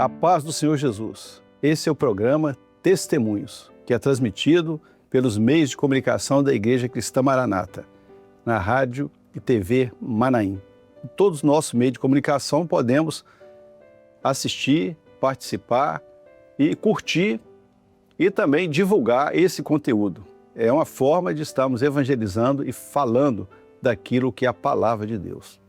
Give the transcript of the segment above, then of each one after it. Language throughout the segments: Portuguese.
A paz do Senhor Jesus. Esse é o programa Testemunhos, que é transmitido pelos meios de comunicação da Igreja Cristã Maranata, na rádio e TV Manaim. Em todos os nossos meios de comunicação podemos assistir, participar e curtir e também divulgar esse conteúdo. É uma forma de estarmos evangelizando e falando daquilo que é a palavra de Deus.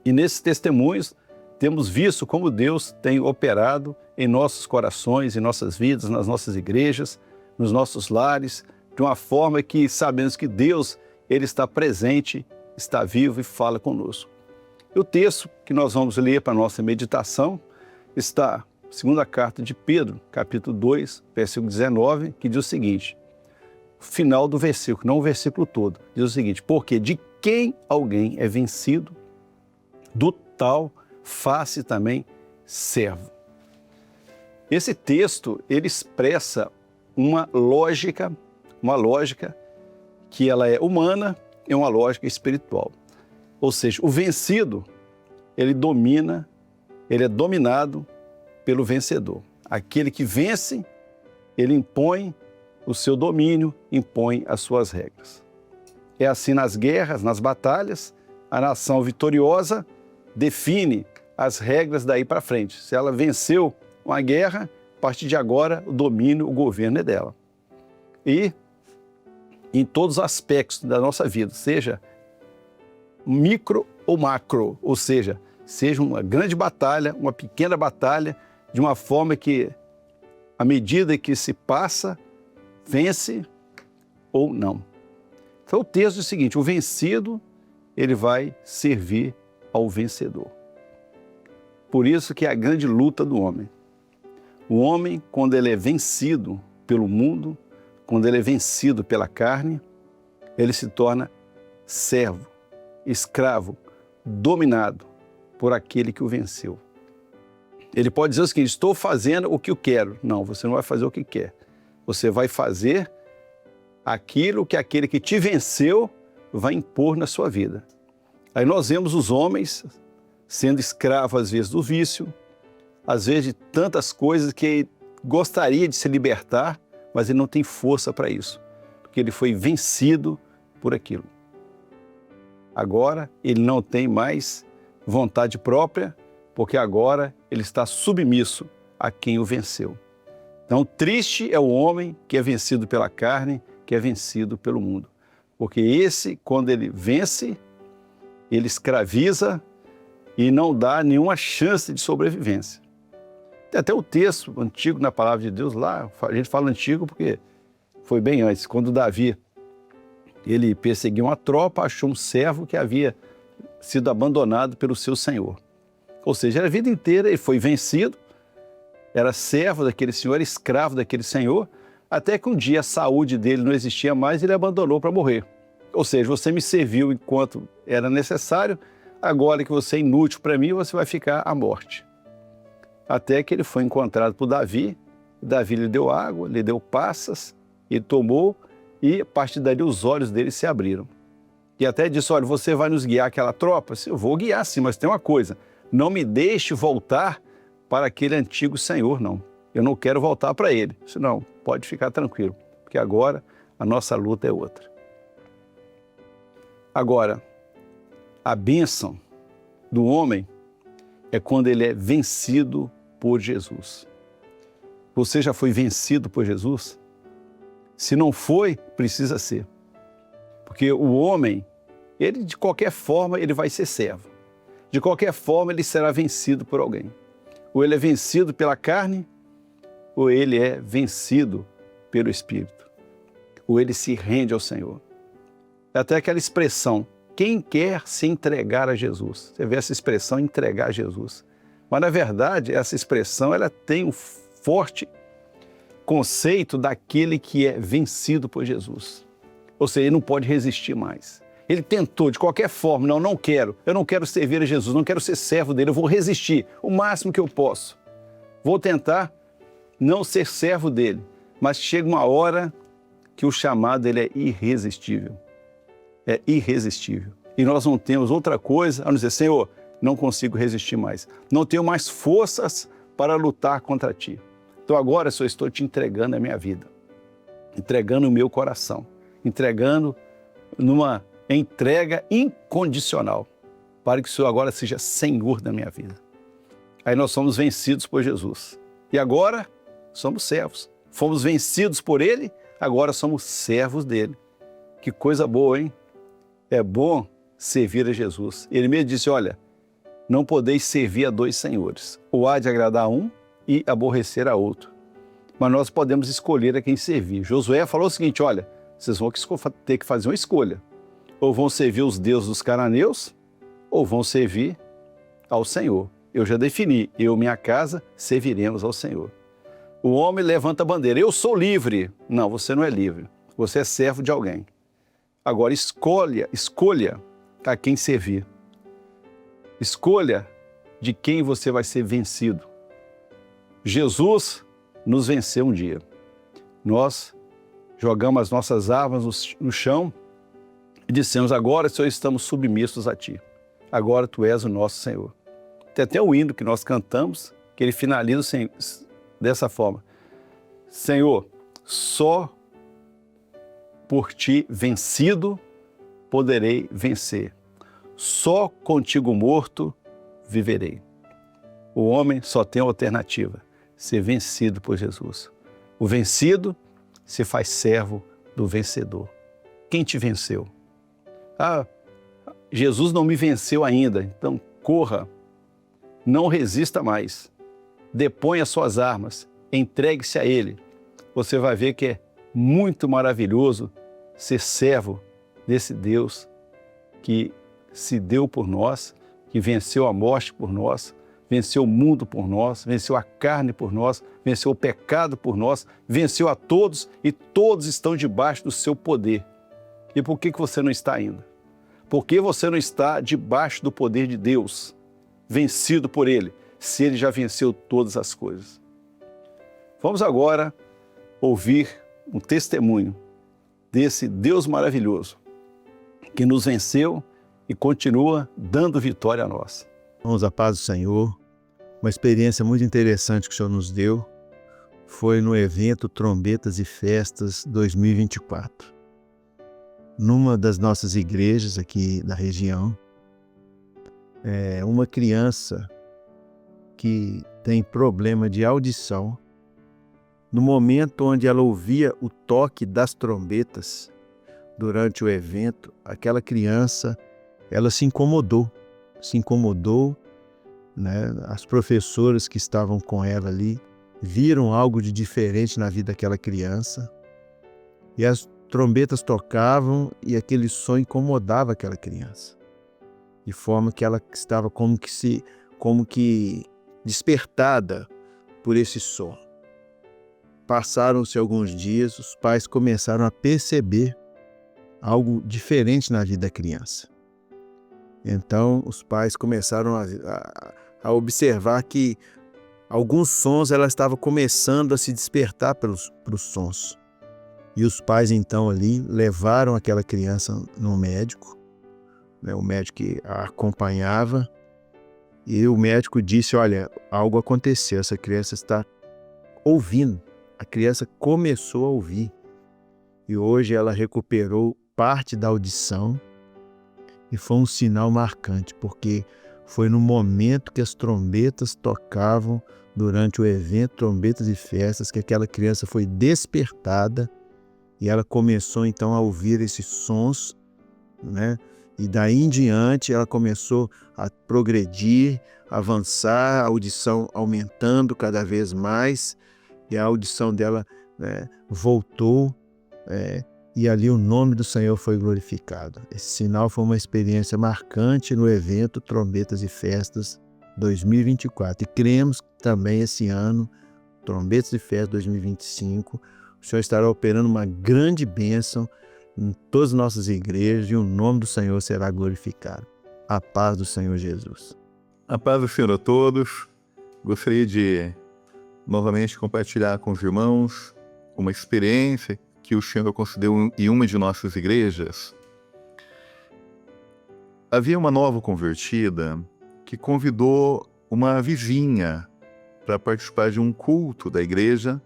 E nesses testemunhos temos visto como Deus tem operado em nossos corações, em nossas vidas, nas nossas igrejas, nos nossos lares, de uma forma que sabemos que Deus, Ele está presente, está vivo e fala conosco. E o texto que nós vamos ler para a nossa meditação está na segunda carta de Pedro, capítulo 2, versículo 19, que diz o seguinte, final do versículo, não o versículo todo, diz o seguinte, porque de quem alguém é vencido, do tal faça também servo. Esse texto, ele expressa uma lógica que ela é humana e uma lógica espiritual. Ou seja, o vencido, ele é dominado pelo vencedor. Aquele que vence, ele impõe o seu domínio, impõe as suas regras. É assim nas guerras, nas batalhas, a nação vitoriosa define as regras daí para frente. Se ela venceu uma guerra, a partir de agora o domínio, o governo é dela. E em todos os aspectos da nossa vida, seja micro ou macro, ou seja uma grande batalha, uma pequena batalha, de uma forma que, à medida que se passa, vence ou não. Então o texto diz o seguinte, o vencido, ele vai servir ao vencedor. Por isso que é a grande luta do homem. O homem, quando ele é vencido pelo mundo, quando ele é vencido pela carne, ele se torna servo, escravo, dominado por aquele que o venceu. Ele pode dizer o seguinte, estou fazendo o que eu quero. Não, você não vai fazer o que quer. Você vai fazer aquilo que aquele que te venceu vai impor na sua vida. Aí nós vemos os homens sendo escravos, às vezes, do vício, às vezes de tantas coisas que gostaria de se libertar, mas ele não tem força para isso, porque ele foi vencido por aquilo. Agora, ele não tem mais vontade própria, porque agora ele está submisso a quem o venceu. Então, triste é o homem que é vencido pela carne, que é vencido pelo mundo. Porque esse, quando ele vence, ele escraviza e não dá nenhuma chance de sobrevivência. Tem até o texto antigo na palavra de Deus lá, a gente fala antigo porque foi bem antes, quando Davi, ele perseguiu uma tropa, achou um servo que havia sido abandonado pelo seu senhor. Ou seja, a vida inteira ele foi vencido, era servo daquele senhor, era escravo daquele senhor, até que um dia a saúde dele não existia mais e ele abandonou para morrer. Ou seja, você me serviu enquanto era necessário, agora que você é inútil para mim, você vai ficar à morte. Até que ele foi encontrado por Davi, Davi lhe deu água, lhe deu passas, ele tomou e a partir dali os olhos dele se abriram. E até disse, olha, você vai nos guiar aquela tropa? Eu vou guiar sim, mas tem uma coisa, não me deixe voltar para aquele antigo senhor, não. Eu não quero voltar para ele. Eu disse, não, pode ficar tranquilo, porque agora a nossa luta é outra. Agora, a bênção do homem é quando ele é vencido por Jesus. Você já foi vencido por Jesus? Se não foi, precisa ser. Porque o homem, ele de qualquer forma, ele vai ser servo. De qualquer forma, ele será vencido por alguém. Ou ele é vencido pela carne, ou ele é vencido pelo Espírito. Ou ele se rende ao Senhor. Até aquela expressão, quem quer se entregar a Jesus? Você vê essa expressão, entregar a Jesus. Mas, na verdade, essa expressão ela tem um forte conceito daquele que é vencido por Jesus. Ou seja, ele não pode resistir mais. Ele tentou de qualquer forma, eu não quero servir a Jesus, não quero ser servo dele, eu vou resistir o máximo que eu posso. Vou tentar não ser servo dele, mas chega uma hora que o chamado ele é irresistível. É irresistível. E nós não temos outra coisa a não dizer, Senhor, não consigo resistir mais. Não tenho mais forças para lutar contra ti. Então agora, Senhor, estou te entregando a minha vida, entregando o meu coração, entregando numa entrega incondicional, para que o Senhor agora seja Senhor da minha vida. Aí nós somos vencidos por Jesus. E agora somos servos. Fomos vencidos por Ele, agora somos servos dEle. Que coisa boa, hein? É bom servir a Jesus. Ele mesmo disse, olha, não podeis servir a dois senhores. Ou há de agradar a um e aborrecer a outro. Mas nós podemos escolher a quem servir. Josué falou o seguinte, olha, vocês vão ter que fazer uma escolha. Ou vão servir os deuses dos cananeus, ou vão servir ao Senhor. Eu já defini, eu e minha casa serviremos ao Senhor. O homem levanta a bandeira, eu sou livre. Não, você não é livre, você é servo de alguém. Agora escolha a quem servir. Escolha de quem você vai ser vencido. Jesus nos venceu um dia. Nós jogamos as nossas armas no chão e dissemos, agora, Senhor, estamos submissos a Ti. Agora Tu és o nosso Senhor. Tem até o hino que nós cantamos, que ele finaliza dessa forma. Senhor, só por Ti vencido poderei vencer. Só contigo morto viverei. O homem só tem a alternativa, ser vencido por Jesus. O vencido se faz servo do vencedor. Quem te venceu? Ah, Jesus não me venceu ainda, então corra, não resista mais. Deponha as suas armas, entregue-se a Ele. Você vai ver que é muito maravilhoso ser servo desse Deus que se deu por nós, que venceu a morte por nós, venceu o mundo por nós, venceu a carne por nós, venceu o pecado por nós, venceu a todos e todos estão debaixo do seu poder. E por que você não está ainda? Por que você não está debaixo do poder de Deus, vencido por Ele, se Ele já venceu todas as coisas? Vamos agora ouvir um testemunho desse Deus maravilhoso que nos venceu e continua dando vitória a nós. Irmãos, a paz do Senhor, uma experiência muito interessante que o Senhor nos deu foi no evento Trombetas e Festas 2024. Numa das nossas igrejas aqui da região, uma criança que tem problema de audição, no momento onde ela ouvia o toque das trombetas durante o evento, aquela criança, ela se incomodou, né? As professoras que estavam com ela ali viram algo de diferente na vida daquela criança e as trombetas tocavam e aquele som incomodava aquela criança, de forma que ela estava como que despertada por esse som. Passaram-se alguns dias, os pais começaram a perceber algo diferente na vida da criança. Então, os pais começaram a observar que alguns sons ela estava começando a se despertar para os sons. E os pais, então, ali levaram aquela criança no médico, né, o médico que a acompanhava, e o médico disse, olha, algo aconteceu, essa criança está ouvindo. A criança começou a ouvir. E hoje ela recuperou parte da audição, e foi um sinal marcante, porque foi no momento que as trombetas tocavam durante o evento Trombetas e Festas que aquela criança foi despertada e ela começou então a ouvir esses sons, né? E daí em diante ela começou a progredir, avançar, a audição aumentando cada vez mais e a audição dela, né, voltou, e ali o nome do Senhor foi glorificado. Esse sinal foi uma experiência marcante no evento Trombetas e Festas 2024. E cremos também esse ano, Trombetas e Festas 2025, o Senhor estará operando uma grande bênção em todas as nossas igrejas e o nome do Senhor será glorificado. A paz do Senhor Jesus. A paz do Senhor a todos. Gostaria de novamente compartilhar com os irmãos uma experiência que o Senhor concedeu em uma de nossas igrejas. Havia uma nova convertida que convidou uma vizinha para participar de um culto da igreja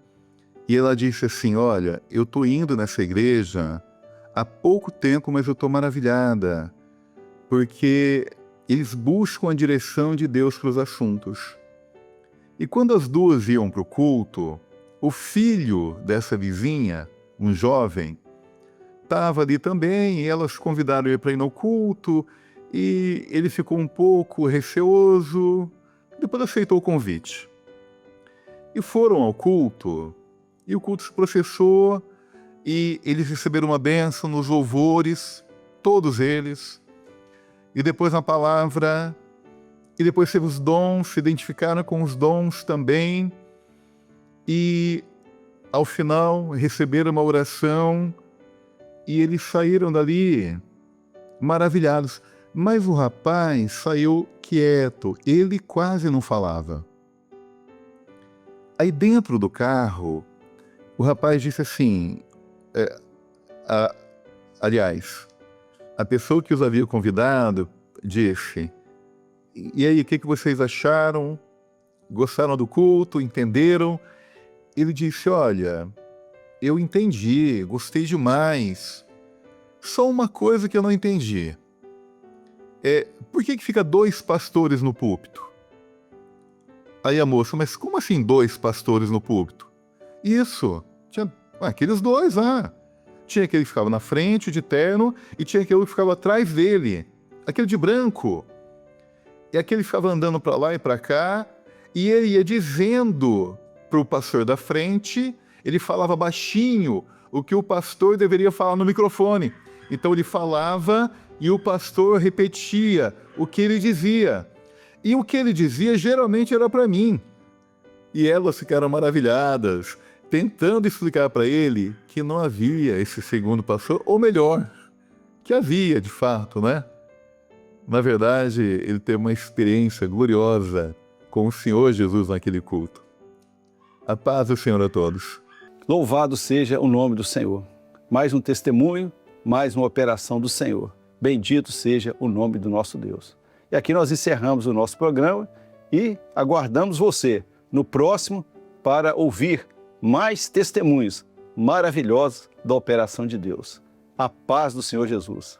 e ela disse assim: olha, eu estou indo nessa igreja há pouco tempo, mas eu estou maravilhada, porque eles buscam a direção de Deus para os assuntos. E quando as duas iam para o culto, o filho dessa vizinha, um jovem, estava ali também, e elas convidaram ele para ir no culto, e ele ficou um pouco receoso, depois aceitou o convite. E foram ao culto, e o culto se processou, e eles receberam uma bênção nos louvores, todos eles, e depois na palavra, e depois teve os dons, se identificaram com os dons também, e ao final receberam uma oração, e eles saíram dali maravilhados. Mas o rapaz saiu quieto, ele quase não falava. Aí dentro do carro, o rapaz disse assim, aliás, a pessoa que os havia convidado disse: e aí, o que vocês acharam? Gostaram do culto? Entenderam? Ele disse: olha, eu entendi, gostei demais. Só uma coisa que eu não entendi. Por que fica 2 pastores no púlpito? Aí a moça: mas como assim 2 pastores no púlpito? Isso, tinha aqueles 2 lá. Tinha aquele que ficava na frente, de terno, e tinha aquele que ficava atrás dele, aquele de branco. E aquele ficava andando para lá e para cá, e ele ia dizendo para o pastor da frente, ele falava baixinho o que o pastor deveria falar no microfone. Então ele falava e o pastor repetia o que ele dizia. E o que ele dizia geralmente era para mim. E elas ficaram maravilhadas, tentando explicar para ele que não havia esse segundo pastor, ou melhor, que havia de fato, né? Na verdade, ele teve uma experiência gloriosa com o Senhor Jesus naquele culto. A paz do Senhor a todos. Louvado seja o nome do Senhor. Mais um testemunho, mais uma operação do Senhor. Bendito seja o nome do nosso Deus. E aqui nós encerramos o nosso programa e aguardamos você no próximo para ouvir mais testemunhos maravilhosos da operação de Deus. A paz do Senhor Jesus.